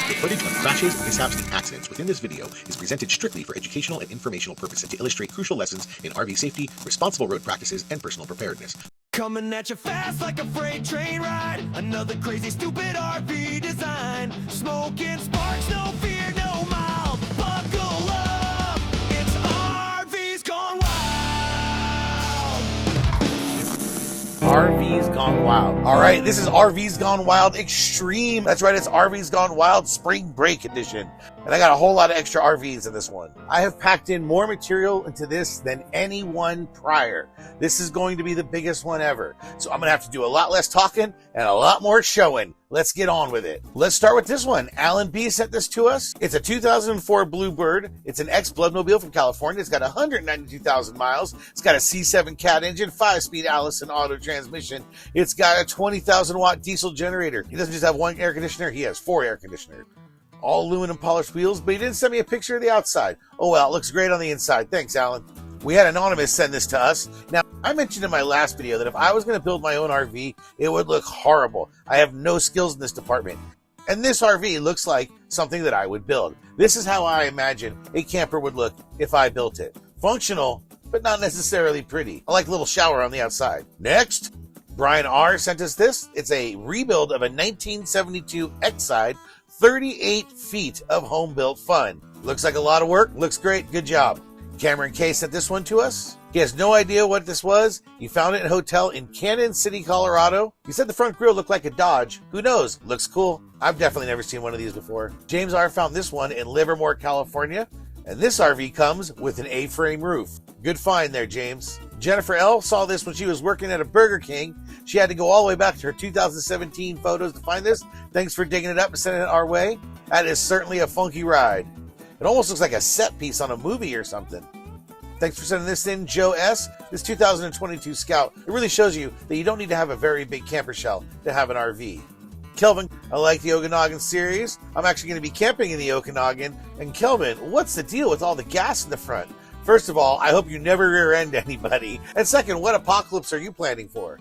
The footage of crashes, mishaps, and accidents within this video is presented strictly for educational and informational purposes to illustrate crucial lessons in RV safety, responsible road practices, and personal preparedness. Coming at you fast like a freight train ride. Another crazy, stupid RV design. Smoking sparks, no fear, no mild. Buckle up, it's RVs Gone Wild. RVs Gone Wild. All right, this is RVs Gone Wild Extreme. That's right, it's RVs Gone Wild Spring Break Edition. And I got a whole lot of extra RVs in this one. I have packed in more material into this than any one prior. This is going to be the biggest one ever. So I'm going to have to do a lot less talking and a lot more showing. Let's get on with it. Let's start with this one. Alan B sent this to us. It's a 2004 Bluebird. It's an ex-Bloodmobile from California. It's got 192,000 miles. It's got a C7 Cat engine, 5-speed Allison auto transmission. It's got a 20,000 watt diesel generator. He doesn't just have one air conditioner. He has 4 air conditioners. All aluminum polished wheels, but he didn't send me a picture of the outside. Oh well, it looks great on the inside. Thanks, Alan. We had Anonymous send this to us. Now, I mentioned in my last video that if I was going to build my own RV, it would look horrible. I have no skills in this department. And this RV looks like something that I would build. This is how I imagine a camper would look if I built it. Functional, but not necessarily pretty. I like a little shower on the outside. Next, Brian R sent us this. It's a rebuild of a 1972 X-Side, 38 feet of home-built fun. Looks like a lot of work. Looks great. Good job. Cameron K sent this one to us. He has no idea what this was. He found it in a hotel in Canyon City, Colorado. He said the front grille looked like a Dodge. Who knows? Looks cool. I've definitely never seen one of these before. James R found this one in Livermore, California. And this RV comes with an A-frame roof. Good find there, James. Jennifer L saw this when she was working at a Burger King. She had to go all the way back to her 2017 photos to find this. Thanks for digging it up and sending it our way. That is certainly a funky ride. It almost looks like a set piece on a movie or something. Thanks for sending this in, Joe S. This 2022 Scout. It really shows you that you don't need to have a very big camper shell to have an RV. Kelvin, I like the Okanagan series. I'm actually going to be camping in the Okanagan. And Kelvin, what's the deal with all the gas in the front? First of all, I hope you never rear end anybody. And second, what apocalypse are you planning for?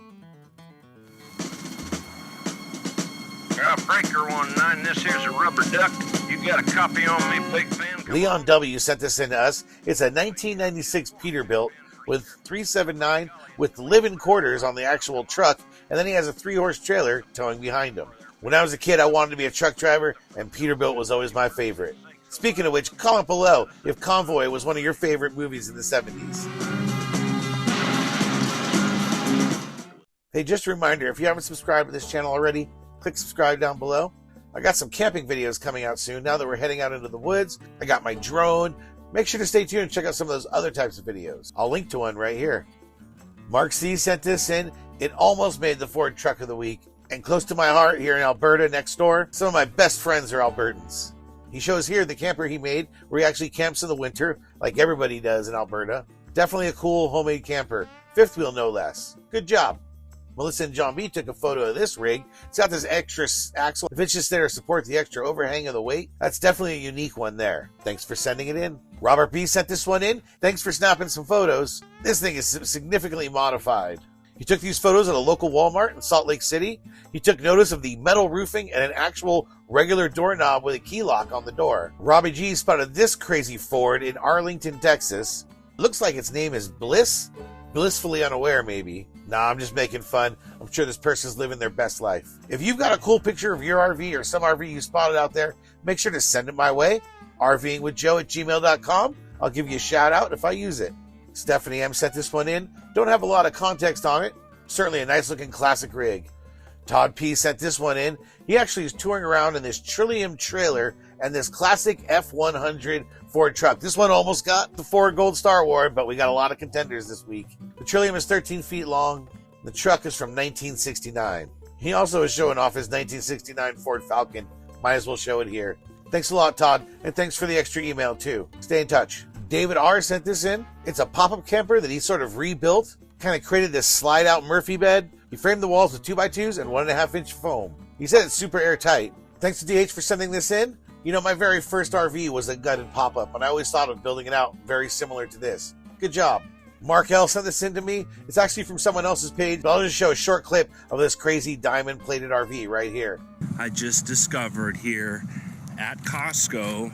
Breaker 19, this here's a rubber duck. You got a copy on me, big fan? Leon W sent this in to us. It's a 1996 Peterbilt with 379 with live-in quarters on the actual truck, and then he has a 3-horse trailer towing behind him. When I was a kid, I wanted to be a truck driver, and Peterbilt was always my favorite. Speaking of which, comment below if Convoy was one of your favorite movies in the 70s. Hey, just a reminder, if you haven't subscribed to this channel already, click subscribe down below. I got some camping videos coming out soon now that we're heading out into the woods. I got my drone. Make sure to stay tuned and check out some of those other types of videos. I'll link to one right here. Mark C sent this in. It almost made the Ford Truck of the Week. And close to my heart here in Alberta next door, some of my best friends are Albertans. He shows here the camper he made where he actually camps in the winter like everybody does in Alberta. Definitely a cool homemade camper. 5th wheel no less. Good job. Melissa and John B took a photo of this rig. It's got this extra axle. If it's just there to support the extra overhang of the weight, that's definitely a unique one there. Thanks for sending it in. Robert B sent this one in. Thanks for snapping some photos. This thing is significantly modified. He took these photos at a local Walmart in Salt Lake City. He took notice of the metal roofing and an actual regular doorknob with a key lock on the door. Robbie G spotted this crazy Ford in Arlington, Texas. Looks like its name is Bliss. Blissfully unaware, maybe. Nah, I'm just making fun. I'm sure this person's living their best life. If you've got a cool picture of your RV or some RV you spotted out there, make sure to send it my way. RVingwithJoe@gmail.com. I'll give you a shout out if I use it. Stephanie M sent this one in. Don't have a lot of context on it. Certainly a nice looking classic rig. Todd P sent this one in. He actually is touring around in this Trillium trailer and this classic F-100 Ford truck. This one almost got the Ford Gold Star Award, but we got a lot of contenders this week. The Trillium is 13 feet long. The truck is from 1969. He also is showing off his 1969 Ford Falcon. Might as well show it here. Thanks a lot, Todd, and thanks for the extra email, too. Stay in touch. David R sent this in. It's a pop-up camper that he sort of rebuilt. Kind of created this slide-out Murphy bed. He framed the walls with 2x2s and 1.5-inch foam. He said it's super airtight. Thanks to DH for sending this in. You know, my very first RV was a gutted pop-up, and I always thought of building it out very similar to this. Good job. Mark L sent this in to me. It's actually from someone else's page, but I'll just show a short clip of this crazy diamond-plated RV right here. I just discovered here at Costco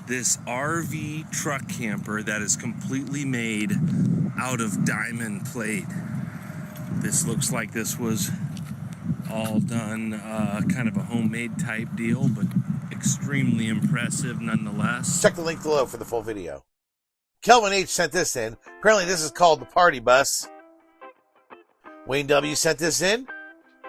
this RV truck camper that is completely made out of diamond plate. This looks like this was all done kind of a homemade type deal, but extremely impressive nonetheless. Check the link below for the full video. Kelvin H sent this in. Apparently this is called the party bus. Wayne W sent this in.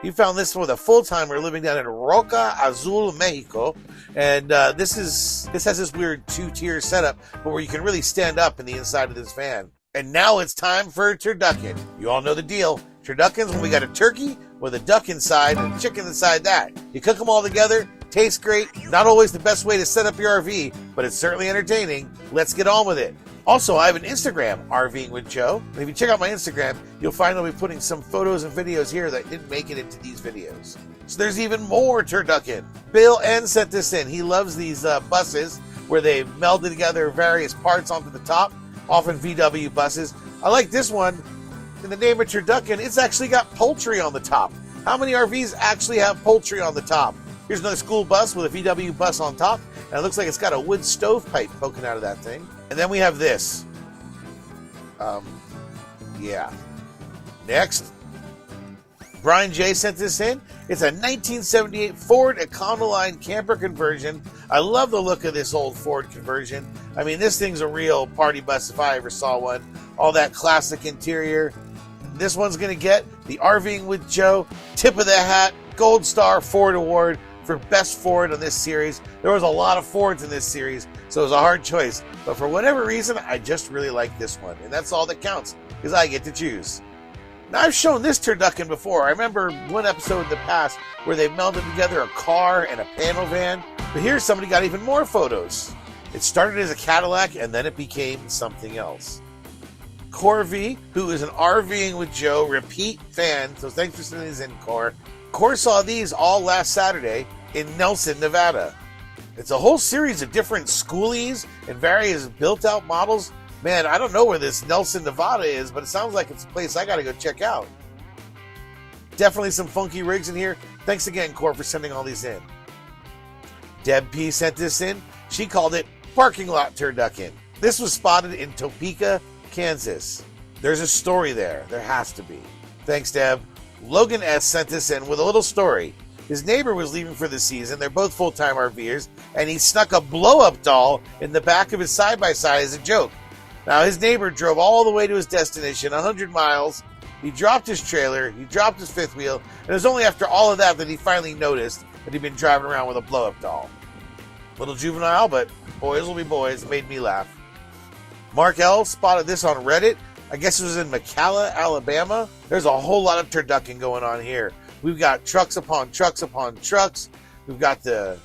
He found this with a full-timer living down in Roca Azul, Mexico. And this has this weird two-tier setup, but where you can really stand up in the inside of this van. And now it's time for a turducken. You all know the deal. Turduckens, when we got a turkey with a duck inside and a chicken inside that. You cook them all together, tastes great. Not always the best way to set up your RV, but it's certainly entertaining. Let's get on with it. Also, I have an Instagram, RVing with Joe. And if you check out my Instagram, you'll find I'll be putting some photos and videos here that didn't make it into these videos. So there's even more turducken. Bill N sent this in. He loves these buses where they melded together various parts onto the top, often VW buses. I like this one. In the name of turducken, it's actually got poultry on the top. How many RVs actually have poultry on the top? Here's another school bus with a VW bus on top, and it looks like it's got a wood stovepipe poking out of that thing. And then we have this. Yeah. Next. Brian J sent this in. It's a 1978 Ford Econoline camper conversion. I love the look of this old Ford conversion. I mean, this thing's a real party bus if I ever saw one. All that classic interior. This one's going to get the RVing with Joe Tip of the Hat Gold Star Ford Award for Best Ford on this series. There was a lot of Fords in this series, so it was a hard choice. But for whatever reason, I just really like this one. And that's all that counts, because I get to choose. Now, I've shown this turducken before. I remember one episode in the past where they melded together a car and a panel van. But here, somebody got even more photos. It started as a Cadillac, and then it became something else. Corvy, who is an RVing with Joe repeat fan, so thanks for sending these in, Cor. Cor saw these all last Saturday in Nelson, Nevada. It's a whole series of different Schoolies and various built-out models. Man, I don't know where this Nelson, Nevada is, but it sounds like it's a place I gotta go check out. Definitely some funky rigs in here. Thanks again, Cor, for sending all these in. Deb P sent this in. She called it Parking Lot Turducken. This was spotted in Topeka, Kansas. There's a story there. There has to be. Thanks, Deb. Logan S sent this in with a little story. His neighbor was leaving for the season. They're both full-time RVers, and he snuck a blow-up doll in the back of his side-by-side as a joke. Now, his neighbor drove all the way to his destination, 100 miles. He dropped his trailer, he dropped his fifth wheel, and it was only after all of that that he finally noticed that he'd been driving around with a blow-up doll. Little juvenile, but boys will be boys. It made me laugh. Mark L spotted this on Reddit. I guess it was in McCalla, Alabama. There's a whole lot of turducken going on here. We've got trucks upon trucks upon trucks. We got a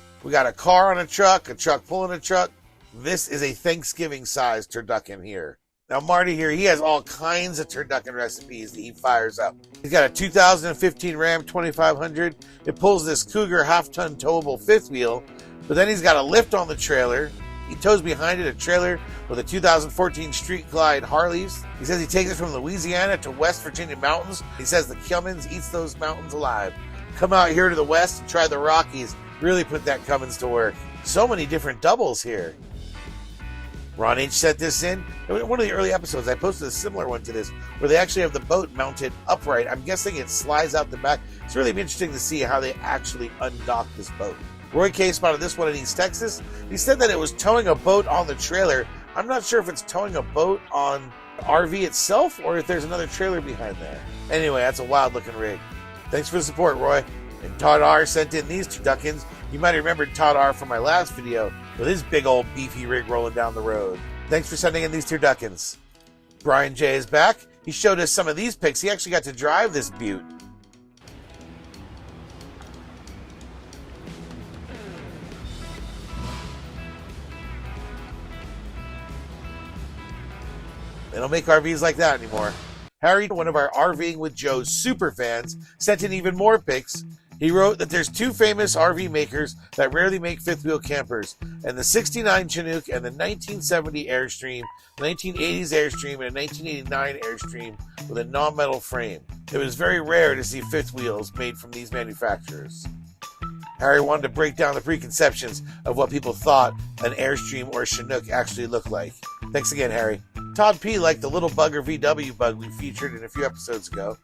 car on a truck pulling a truck. This is a Thanksgiving-sized turducken here. Now, Marty here, he has all kinds of turducken recipes that he fires up. He's got a 2015 Ram 2500. It pulls this Cougar half-ton towable fifth wheel, but then he's got a lift on the trailer. He tows behind it a trailer with a 2014 Street Glide Harleys. He says he takes it from Louisiana to West Virginia mountains. He says the Cummins eats those mountains alive. Come out here to the West and try the Rockies. Really put that Cummins to work. So many different doubles here. Ron H sent this in. In one of the early episodes, I posted a similar one to this, where they actually have the boat mounted upright. I'm guessing it slides out the back. It's really interesting to see how they actually undock this boat. Roy K spotted this one in East Texas. He said that it was towing a boat on the trailer. I'm not sure if it's towing a boat on the RV itself or if there's another trailer behind there. Anyway, that's a wild looking rig. Thanks for the support, Roy. And Todd R sent in these turduckens. You might have remembered Todd R from my last video with his big old beefy rig rolling down the road. Thanks for sending in these turduckens. Brian J is back. He showed us some of these pics. He actually got to drive this beaut. They don't make RVs like that anymore. Harry, one of our RVing with Joe super fans, sent in even more pics. He wrote that there's two famous RV makers that rarely make fifth wheel campers, and the 69 Chinook and the 1970 Airstream, 1980s Airstream, and a 1989 Airstream with a non-metal frame. It was very rare to see fifth wheels made from these manufacturers. Harry wanted to break down the preconceptions of what people thought an Airstream or Chinook actually looked like. Thanks again, Harry. Todd P. liked the little bugger VW bug we featured in a few episodes ago.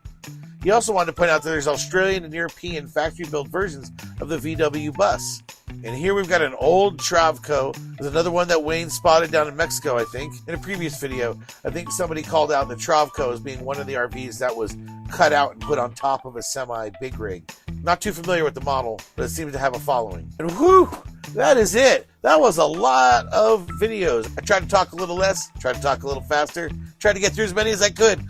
He also wanted to point out that there's Australian and European factory-built versions of the VW bus. And here we've got an old Travco. There's another one that Wayne spotted down in Mexico, I think. In a previous video, I think somebody called out the Travco as being one of the RVs that was cut out and put on top of a semi-big rig. Not too familiar with the model, but it seems to have a following. And whew, that is it. That was a lot of videos. I tried to talk a little less, tried to talk a little faster, tried to get through as many as I could.